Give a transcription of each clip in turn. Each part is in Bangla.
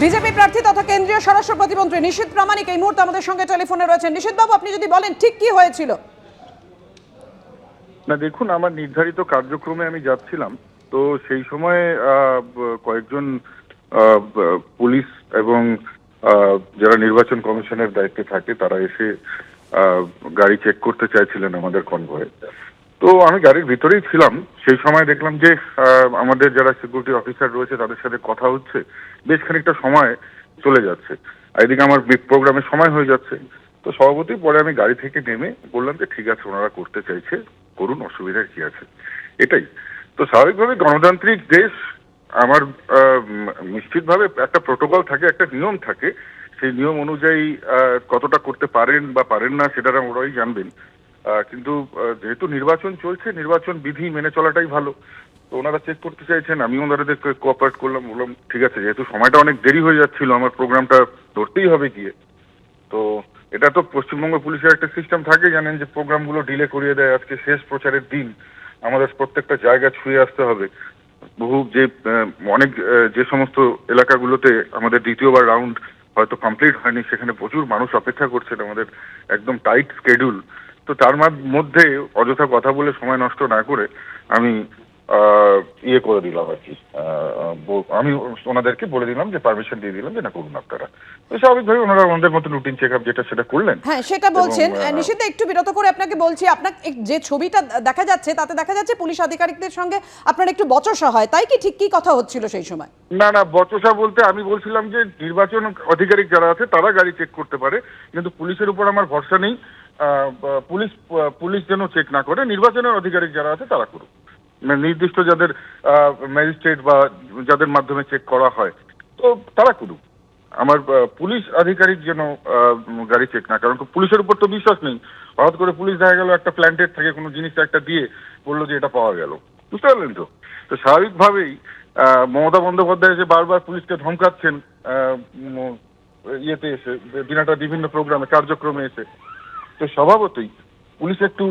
বিজেপি প্রার্থী তথা কেন্দ্রীয় স্বরাষ্ট্র প্রতিমন্ত্রী নিশীথ প্রামাণিক এই মুহূর্তে আমাদের সঙ্গে টেলিফোনে রয়েছেন। নিশীথ বাবু, আপনি যদি বলেন ঠিক কি হয়েছিল। না দেখুন, আমার নির্ধারিত কার্যক্রমে আমি যাচ্ছিলাম, তো সেই সময় কয়েকজন পুলিশ এবং যারা নির্বাচন কমিশনের দায়িত্বে থাকে তারা এসে গাড়ি চেক করতে চাইছিলেন আমাদের কনভয়ে। তো আমি গাড়ির ভিতরেই ছিলাম। সেই সময় দেখলাম যে আমাদের যারা সিকিউরিটি অফিসার রয়েছে তাদের সাথে কথা হচ্ছে, বেশ খানিকটা সময় চলে যাচ্ছে, এদিকে আমার প্রোগ্রামের সময় হয়ে যাচ্ছে। তো সভাপতি পরে আমি গাড়ি থেকে নেমে বললাম যে ঠিক আছে, ওনারা করতে চাইছে করুন, অসুবিধার কি আছে, এটাই তো। স্বাভাবিকভাবে গণতান্ত্রিক দেশ, আমার নিশ্চিতভাবে একটা প্রোটোকল থাকে, একটা নিয়ম থাকে, সেই নিয়ম অনুযায়ী কতটা করতে পারেন বা পারেন না সেটা ওরাই জানবেন। কিন্তু যেহেতু নির্বাচন চলছে, নির্বাচন বিধি মেনে চলাটাই ভালো। তো ওনারা চেক করতে চাইছেন, আমি ওনাদের কোঅপারেট করলাম, বললাম ঠিক আছে, যেহেতু সময়টা অনেক দেরি হয়ে যাচ্ছিল, আমার প্রোগ্রামটা ধরতেই হবে গিয়ে। তো এটা তো পশ্চিমবঙ্গ পুলিশের একটা সিস্টেম থাকে, জানেন যে প্রোগ্রামগুলো ডিলে করিয়ে দেয়। আজকে শেষ প্রচারের দিন, আমাদের প্রত্যেকটা জায়গা ছুঁয়ে আসতে হবে। বহু অনেক যে সমস্ত এলাকাগুলোতে আমাদের দ্বিতীয়বার রাউন্ড হয়তো কমপ্লিট হয়নি, সেখানে প্রচুর মানুষ অপেক্ষা করছেন, আমাদের একদম টাইট স্কেডিউল। তো তার মধ্যে অযথা কথা বলে সময় নষ্ট না করে আমি ইয়ে করে দিলাম আর কি, আমি ওনাদেরকে বলে দিলাম যে পারমিশন দিয়ে দিলাম যে না, করুন আপনারা। তো স্বাভাবিকভাবে ওনারা ওনাদের মতো রুটিন চেক আপ যেটা সেটা করলেন। হ্যাঁ, সেটা বলছেন। নিশীথ, একটু বিরত করে আপনাকে বলছি, আপনার যে ছবিটা দেখা যাচ্ছে তাতে দেখা যাচ্ছে পুলিশ আধিকারিকদের সঙ্গে আপনার একটু বচসা হয়, তাই কি? ঠিক কি কথা হচ্ছিল সেই সময়? না না, বচসা বলতে আমি বলছিলাম যে নির্বাচন আধিকারিক যারা আছে তারা গাড়ি চেক করতে পারে, কিন্তু পুলিশের উপর আমার ভরসা নেই। পুলিশ যেন চেক না করে, নির্বাচনের আধিকারিক যারা আছে তারা করুক, নির্দিষ্ট যাদের ম্যাজিস্ট্রেট বা যাদের মাধ্যমে চেক করা হয় তো তারা করুক। আমার পুলিশ আধিকারিক যেন গাড়ি চেক না, কারণ পুলিশের উপর তো বিশ্বাস নেই। হঠাৎ করে পুলিশ দেখা গেল একটা প্ল্যান্টেড থেকে কোনো জিনিস একটা দিয়ে বললো যে এটা পাওয়া গেল, বুঝতে পারলেন তো। তো স্বাভাবিকভাবেই মমতা বন্দ্যোপাধ্যায় এসে বারবার পুলিশকে ধমকাচ্ছেন, ইয়েতে এসে দিনাটা বিভিন্ন প্রোগ্রামে কার্যক্রমে এসে। তো স্বভাবতই পুলিশ একটু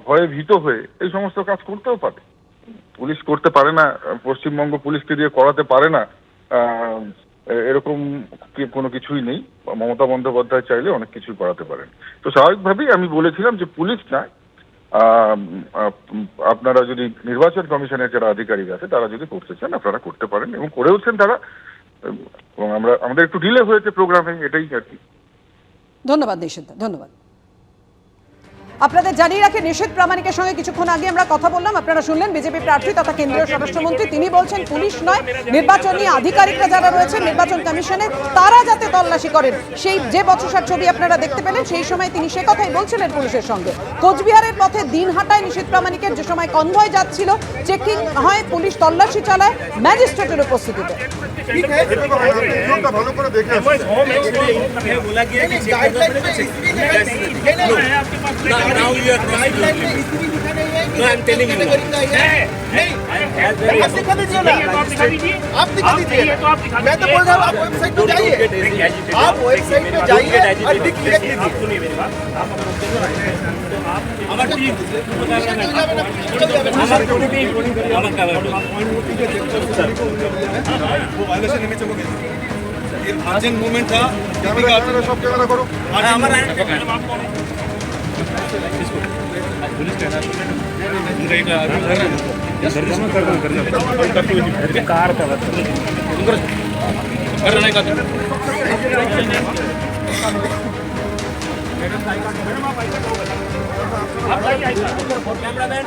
ভয়ে ভীত হয়ে এই সমস্ত কাজ করতেও পারে। পুলিশ করতে পারে না, পশ্চিমবঙ্গ পুলিশকে দিয়ে করাতে পারে না, এরকম কোনো কিছুই নেই। মমতা বন্দ্যোপাধ্যায় চাইলে অনেক কিছুই করাতে পারেন। তো স্বাভাবিকভাবেই আমি বলেছিলাম যে পুলিশ না, আপনারা যদি নির্বাচন কমিশনের যারা আধিকারিক আছে তারা যদি করতে চান আপনারা করতে পারেন, এবং করেওছেন তারা। এবং আমাদের একটু ডিলে হয়েছে প্রোগ্রামে, এটাই আর কি। ধন্যবাদ নিশীথ, ধন্যবাদ। আপনাদের জানিয়ে রাখি, নিশীথ প্রামাণিকের সঙ্গে কিছুক্ষণ আগে আমরা কথা বললাম। আপনারা শুনলেন বিজেপি প্রার্থী তথা কেন্দ্রীয় স্বরাষ্ট্রমন্ত্রী, তিনি বলছেন পুলিশ নয়, নির্বাচনী আধিকারিকরা যারা রয়েছেন নির্বাচন কমিশনে তারা যাতে তল্লাশি করেন। সেই যে বচসার ছবি আপনারা দেখতে পেলেন, সেই সময় তিনি সে কথাই বলছিলেন পুলিশের সঙ্গে। কোচবিহারের পথে দিনহাটায় নিশীথ প্রামাণিকের যে সময় কনভয় যাচ্ছিল, চেকিং হয়, পুলিশ তল্লাশি চালায় ম্যাজিস্ট্রেটের উপস্থিতিতে। Now you are crossing your limit. No, I'm telling you. आप दिखा दीजिए ना, आप दिखा दीजिए। मैं तो बोल रहा हूँ आप वेबसाइट पे जाइए, आप वेबसाइट पे जाइए और लिख लीजिए। हमारी टीम वो वायलेशन में चलोगे। ये अर्जेंट मूवमेंट था, कैमरा सब कैमरा करो। हमारा पुलिस कार था करने का कैमरामैन